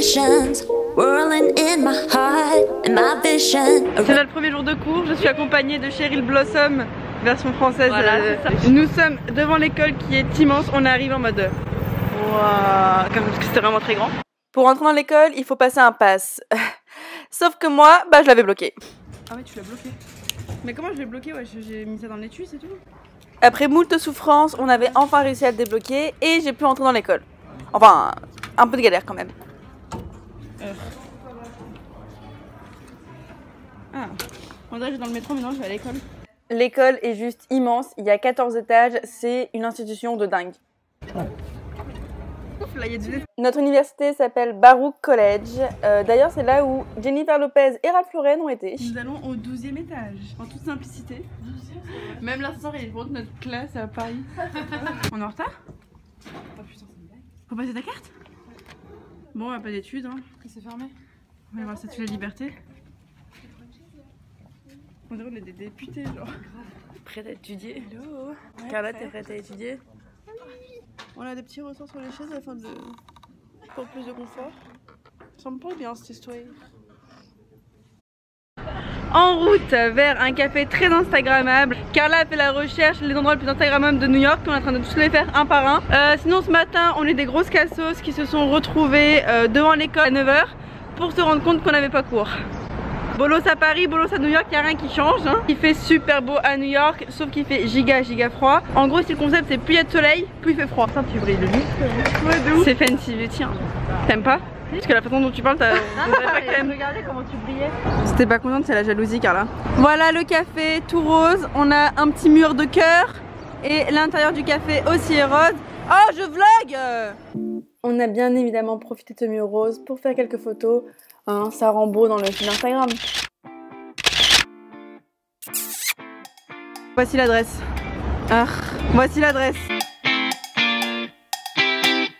suspicions whirling in my heart and my vision. C'est là le premier jour de cours, je suis accompagnée de Cheryl Blossom, version française. Voilà, nous sommes devant l'école qui est immense, on arrive en mode waouh, comme parce que c'était vraiment très grand. Pour rentrer dans l'école, il faut passer un pass. Sauf que moi, bah je l'avais bloqué. Ah ouais, tu l'as bloqué. Mais comment je l'ai bloqué? Ouais, j'ai mis ça dans l'étui, c'est tout. Après moult souffrances, on avait enfin réussi à le débloquer et j'ai pu entrer dans l'école. Enfin, un peu de galère quand même. Ah, on dirait que je suis dans le métro, mais non, je vais à l'école. L'école est juste immense, il y a 14 étages, c'est une institution de dingue. Là, y a du... Notre université s'appelle Baruch College. D'ailleurs, c'est là où Jennifer Lopez et Ralph Lauren ont été. Nous allons au 12e étage, en toute simplicité. Même l'ascenseur, il est pour notre classe à Paris. On est en retard? Oh putain, c'est une blague. Faut passer ta carte? Bon, on a pas d'études, hein. C'est fermé. On va voir le statut de la liberté. On dirait qu'on est des députés, genre. Prête à étudier? Hello. Ouais, Carla, t'es prête à étudier? On a des petits ressorts sur les chaises afin de... pour plus de confort. Ça me plaît bien cette histoire. En route vers un café très instagrammable. Carla a fait la recherche les endroits les plus instagrammables de New York. On est en train de tous les faire un par un. Sinon ce matin on est des grosses cassos qui se sont retrouvés devant l'école à 9 h pour se rendre compte qu'on n'avait pas cours. Bolos à Paris, bolos à New York, il n'y a rien qui change. Hein. Il fait super beau à New York, sauf qu'il fait giga froid. En gros, si le concept c'est plus il y a de soleil, plus il fait froid. Ça, tu brilles de nuit. C'est fancy, mais tiens. T'aimes pas? Parce que la façon dont tu parles, t'as. Regardez comment tu brillais. Si t'es pas contente, c'est la jalousie, Carla. Voilà le café, tout rose. On a un petit mur de cœur. Et l'intérieur du café aussi est rose. Oh, je vlog! On a bien évidemment profité de ce mur rose pour faire quelques photos. Hein, ça rend beau dans le fil Instagram. Voici l'adresse. Ah, voici l'adresse.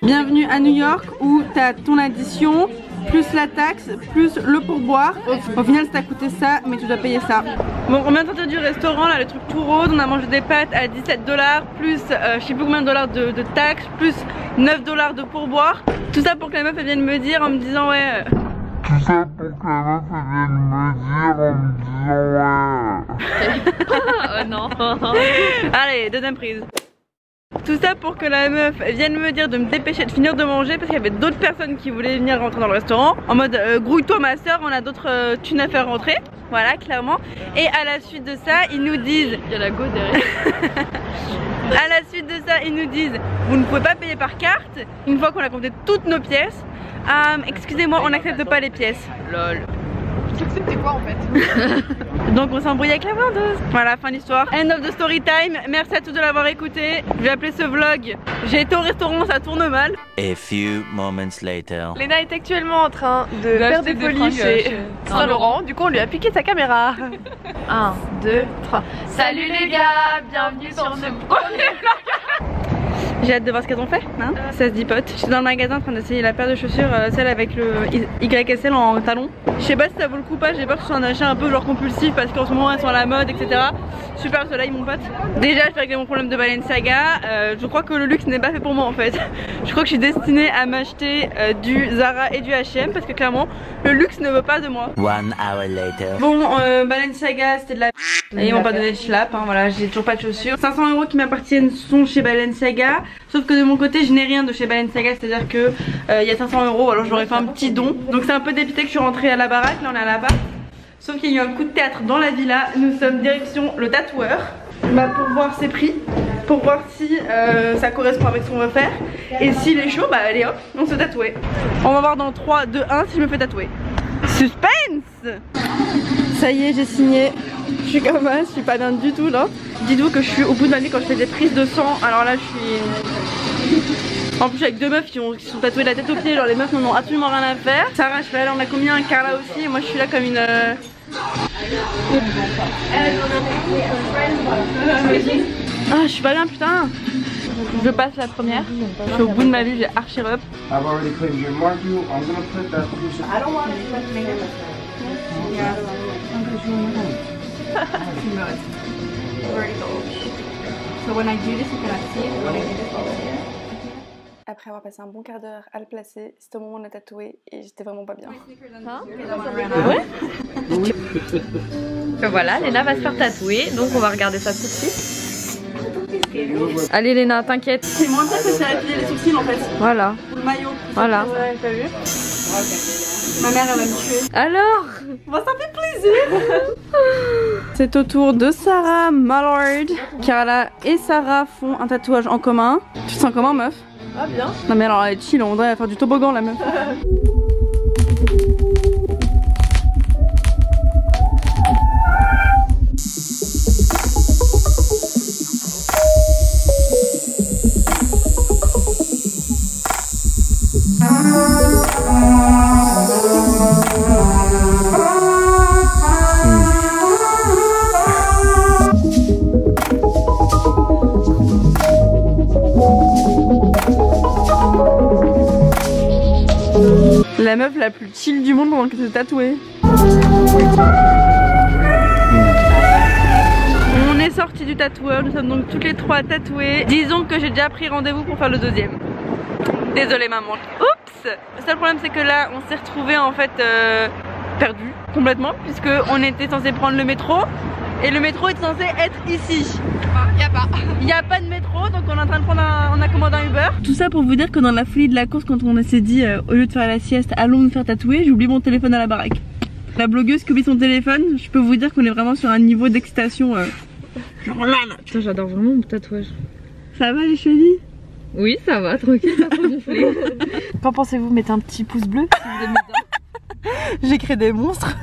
Bienvenue à New York où t'as ton addition, plus la taxe, plus le pourboire. Au final ça t'a coûté ça, mais tu dois payer ça. Bon, on vient de sortir du restaurant, là le truc tout rose. On a mangé des pâtes à 17 $, plus je sais plus combien de dollars de taxes, plus 9 $ de pourboire. Tout ça pour que la meuf elle vienne me dire en me disant ouais... Tout ça pour que la meuf vienne me dire en me disant oh non. Allez, deuxième prise. Tout ça pour que la meuf vienne me dire de me dépêcher de finir de manger parce qu'il y avait d'autres personnes qui voulaient venir rentrer dans le restaurant. En mode grouille-toi ma soeur, on a d'autres thunes à faire rentrer. Voilà, clairement. Et à la suite de ça, ils nous disent... Il y a la go derrière. À la suite de ça, ils nous disent vous ne pouvez pas payer par carte une fois qu'on a compté toutes nos pièces. Excusez-moi, on n'accepte pas les pièces. Lol. Tu acceptais quoi en fait? Donc on s'embrouille avec la vendeuse. Voilà, fin d'histoire. End of the story time. Merci à tous de l'avoir écouté. Je vais appeler ce vlog J'ai été au restaurant, ça tourne mal. A few moments later. Léna est actuellement en train de faire des folies chez Saint-Laurent. Du coup on lui a piqué sa caméra. 1, 2, 3. Salut les gars, bienvenue sur ce premier vlog. J'ai hâte de voir ce qu'elles ont fait, hein. Ça se dit pote. Je suis dans le magasin en train d'essayer la paire de chaussures, celle avec le YSL en talon. Je sais pas si ça vaut le coup ou pas, j'ai peur que ce soit un achat un peu genre compulsif parce qu'en ce moment elles sont à la mode, etc. Super le soleil mon pote. Déjà je vais régler mon problème de Balenciaga. Je crois que le luxe n'est pas fait pour moi en fait. Je crois que je suis destinée à m'acheter du Zara et du H&M parce que clairement le luxe ne veut pas de moi. 1 hour later. Bon, Balenciaga c'était de la... Et ils m'ont pas donné de schlap, hein, voilà, j'ai toujours pas de chaussures. 500 € qui m'appartiennent sont chez Balenciaga. Sauf que de mon côté je n'ai rien de chez Balenciaga, c'est à dire que il y a 500 €, alors j'aurais fait un petit don. Donc c'est un peu dépité que je suis rentrée à la baraque, là on est à la baraque. Sauf qu'il y a eu un coup de théâtre dans la villa, nous sommes direction le tatoueur. Bah pour voir ses prix, pour voir si ça correspond avec ce qu'on veut faire. Et s'il est chaud, bah allez hop, on se tatouait. On va voir dans 3, 2, 1 si je me fais tatouer. Suspense! Ça y est, j'ai signé. Je suis comme ça, je suis pas bien du tout là. Dites-vous que je suis au bout de ma vie quand je fais des prises de sang. Alors là, je suis... En plus, avec deux meufs qui sont tatouées de la tête aux pieds. Genre, les meufs n'en ont absolument rien à faire. Sarah, je suis là, on a combien? Carla aussi. Et moi, je suis là comme une... Ah, je suis pas bien, putain. Je passe la première. Je suis au bout de ma vie, j'ai archi up. So when I do this, you cannot see it. When I do this, Après avoir passé un bon quart d'heure à le placer, c'était au moment de le tatouer et j'étais vraiment pas bien. Hein? Ouais. Voilà, Léna va se faire tatouer, donc on va regarder ça tout de suite. Allez Léna, t'inquiète. C'est moins pire que c'est appuyer les sourcils en fait. Voilà. Ou le maillot. Voilà. Ouais, t'as vu? Ma mère elle va me tuer. Alors? Bon, ça fait plaisir. C'est au tour de Sarah Mallard. Carla et Sarah font un tatouage en commun. Tu te sens comment meuf? Ah bien. Non mais alors elle est chill, on devrait faire du toboggan la meuf. La meuf la plus chill du monde pendant que tu es tatouée. On est sortis du tatoueur, nous sommes donc toutes les trois tatouées. Disons que j'ai déjà pris rendez-vous pour faire le deuxième. Désolée maman. Oups. Le seul problème c'est que là on s'est retrouvés en fait perdus complètement puisque on était censé prendre le métro et le métro est censé être ici. Il n'y a pas de métro donc on est en train de prendre on a commandé un Uber. Tout ça pour vous dire que dans la folie de la course quand on s'est dit au lieu de faire la sieste allons nous faire tatouer, j'ai oublié mon téléphone à la baraque. La blogueuse qui oublie son téléphone, je peux vous dire qu'on est vraiment sur un niveau d'excitation genre là. Putain, j'adore vraiment mon tatouage. Ça va les chevilles? Oui ça va, tranquille, ça prend du flé. Qu'en pensez-vous? Mettez un petit pouce bleu si vous aimez bien. J'ai créé des monstres.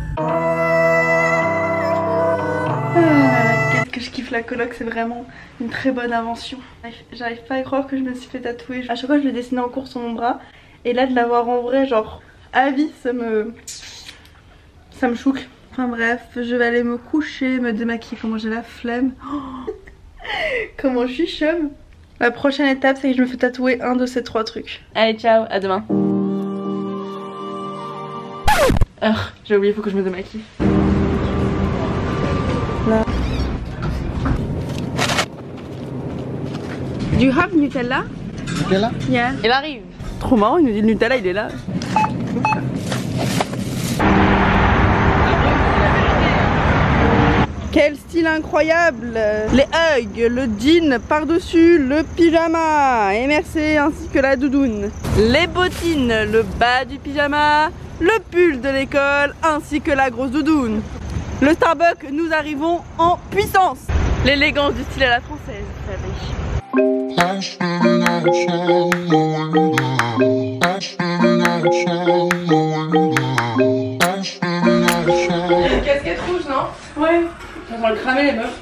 Qu'est-ce que je kiffe la coloc, c'est vraiment une très bonne invention. J'arrive pas à croire que je me suis fait tatouer. À chaque fois je le dessinais en cours sur mon bras. Et là de l'avoir en vrai genre à vie ça me choque. Enfin bref, je vais aller me coucher, me démaquiller, comment j'ai la flemme. Oh, comment je suis chum. La prochaine étape c'est que je me fais tatouer un de ces trois trucs. Allez ciao, à demain. J'ai oublié, faut que je me démaquille. Là. Do you have Nutella? Nutella? Yeah. Il arrive. Trop marrant, il nous dit le Nutella il est là. Quel style incroyable! Les hugs, le jean par-dessus le pyjama, et merci, ainsi que la doudoune. Les bottines, le bas du pyjama, le pull de l'école, ainsi que la grosse doudoune. Le Starbucks, nous arrivons en puissance. L'élégance du style à la française, ça Casquette rouge, non? Ouais. On va le cramer les meufs.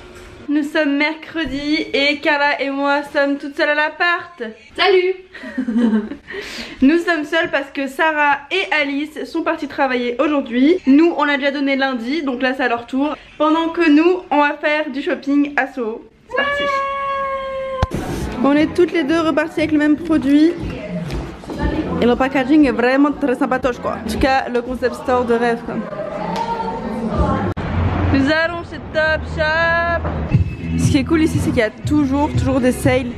Nous sommes mercredi et Carla et moi sommes toutes seules à l'appart. Salut. Nous sommes seules parce que Sarah et Alice sont parties travailler aujourd'hui. Nous on a déjà donné lundi, donc là c'est à leur tour. Pendant que nous on va faire du shopping à Soho. C'est parti. On est toutes les deux reparties avec le même produit. Et le packaging est vraiment très sympatoche quoi. En tout cas le concept store de rêve quoi. Nous allons chez Topshop. Ce qui est cool ici c'est qu'il y a toujours des sales.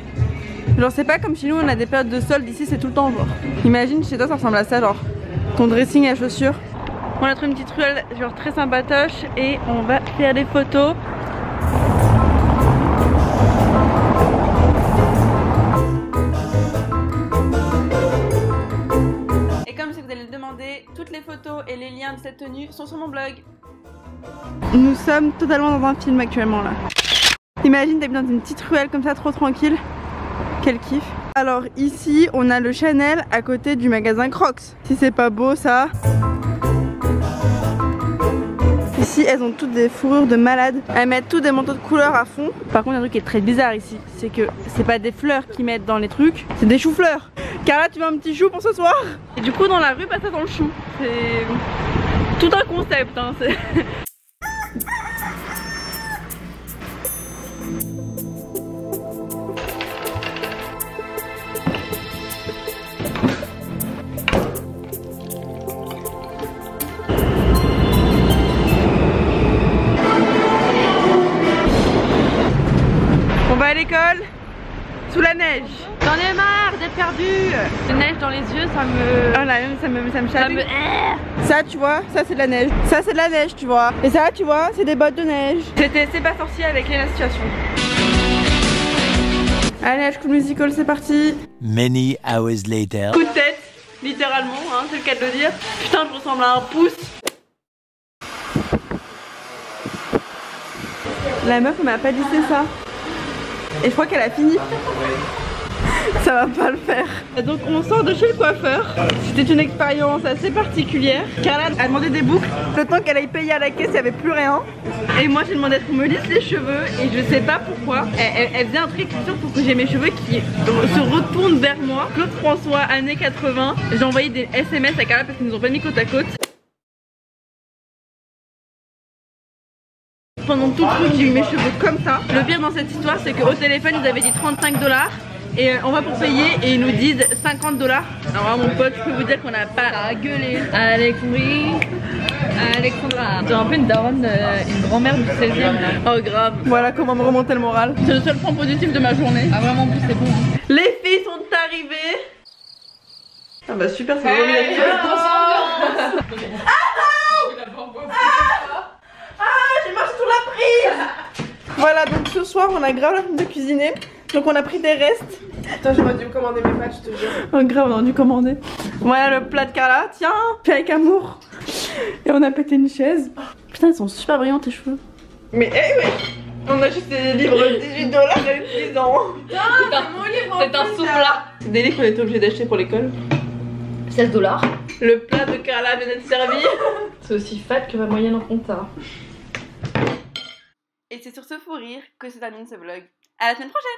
Genre c'est pas comme chez nous on a des périodes de soldes, ici c'est tout le temps genre. Imagine chez toi ça ressemble à ça genre. Ton dressing à chaussures. On a trouvé une petite ruelle genre très sympatoche et on va faire des photos. Et comme si vous allez le demander, toutes les photos et les liens de cette tenue sont sur mon blog. Nous sommes totalement dans un film actuellement là. Imagine t'es dans une petite ruelle comme ça trop tranquille. Quel kiff. Alors ici on a le Chanel à côté du magasin Crocs. Si c'est pas beau ça. Ici elles ont toutes des fourrures de malades. Elles mettent tous des manteaux de couleur à fond. Par contre un truc qui est très bizarre ici, c'est que c'est pas des fleurs qu'ils mettent dans les trucs, c'est des choux-fleurs. Carla tu veux un petit chou pour ce soir? Et du coup dans la rue bah ça dans le chou. C'est tout un concept hein. On va à l'école. sous la neige. J'en ai marre d'être perdue. La neige dans les yeux, ça me... Ah là, ça me chatte. Ça, tu vois, ça c'est de la neige. Ça c'est de la neige, tu vois. Et ça, tu vois, c'est des bottes de neige. C'est pas sorcier avec la situation. Allez, High School Musical, c'est parti. Many hours later. Coup de tête, littéralement, hein, c'est le cas de le dire. Putain, je ressemble à un pouce. La meuf, elle m'a pas lissé ça. Et je crois qu'elle a fini. Ça va pas le faire. Donc on sort de chez le coiffeur. C'était une expérience assez particulière. Carla a demandé des boucles. Le temps qu'elle aille payer à la caisse, il n'y avait plus rien. Et moi j'ai demandé à ce qu'on me lisse les cheveux. Et je sais pas pourquoi. Elle faisait un truc pour que j'ai mes cheveux qui se retournent vers moi. Claude François, années 80. J'ai envoyé des SMS à Carla parce qu'ils nous ont pas mis côte à côte. Pendant tout le truc, j'ai eu mes cheveux comme ça. Le pire dans cette histoire, c'est qu'au téléphone, ils avaient dit 35 $. Et on va pour payer et ils nous disent 50 $. Alors mon pote, je peux vous dire qu'on n'a pas à gueuler. Alexandra, t'es un peu une daronne, une grand-mère du 16e. Oh grave. Voilà comment me remonter le moral. C'est le seul point positif de ma journée. Ah vraiment, en plus c'est bon. Les filles sont arrivées. Ah bah super, c'est vraiment j'ai marché sur la prise. Voilà, donc ce soir on a grave la flemme de cuisiner. Donc on a pris des restes. Attends, j'aurais dû commander mes pâtes, je te jure. Oh grave, on a dû commander. Voilà le plat de Carla, tiens, fait avec amour. Et on a pété une chaise. Putain, ils sont super brillants tes cheveux. Mais on a juste des livres de 18 $ et 10 ans. C'est un souffle. Des livres qu'on était obligé d'acheter pour l'école. 16 $. Le plat de Carla vient d'être servi. C'est aussi fat que ma moyenne en compta. Et c'est sur ce fou rire que se termine ce vlog. À la semaine prochaine.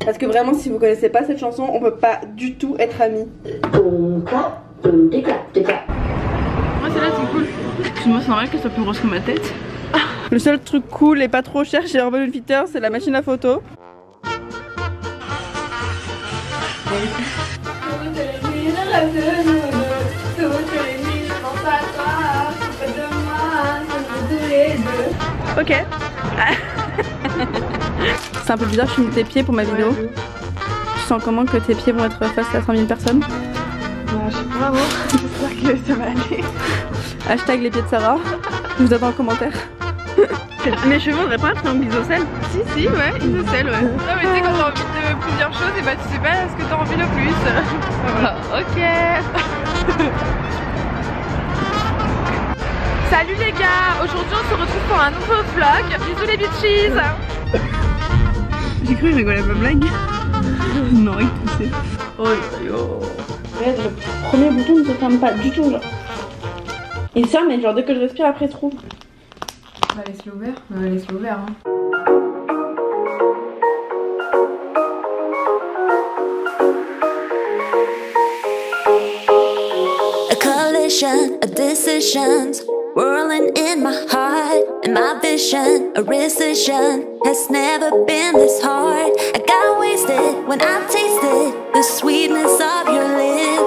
Parce que vraiment, si vous connaissez pas cette chanson, on peut pas du tout être amis. Moi, celle-là, c'est cool. Moi, c'est normal qu'elle soit plus grosse que ma tête. Le seul truc cool et pas trop cher chez Urban Outfitters, c'est la machine à photo. Ok. C'est un peu bizarre, je filme tes pieds pour ma vidéo. Tu sens comment que tes pieds vont être face à 100 000 personnes? Je sais pas, moi. J'espère que ça va aller. Hashtag les pieds de Sarah. Je vous attends en commentaire. Mes cheveux, on devrait pas un triangle isocèle? Si, ouais, isocèle, ouais. Non, mais tu sais, quand t'as envie de plusieurs choses, et bah tu sais pas ce que t'as envie le plus. Voilà. Ok. Salut les gars, aujourd'hui on se retrouve pour un nouveau vlog. Bisous les bitches. J'ai cru rigoler à ma blague. Non, il poussait. Oh yo. Regarde, le premier bouton ne se ferme pas du tout genre. Il se ferme mais genre dès que je respire après trop. Bah laisse-le ouvert, laisse-le ouvert hein. A collision of decisions whirling in my heart, and my vision, a rescission, has never been this hard. I got wasted when I tasted the sweetness of your lips.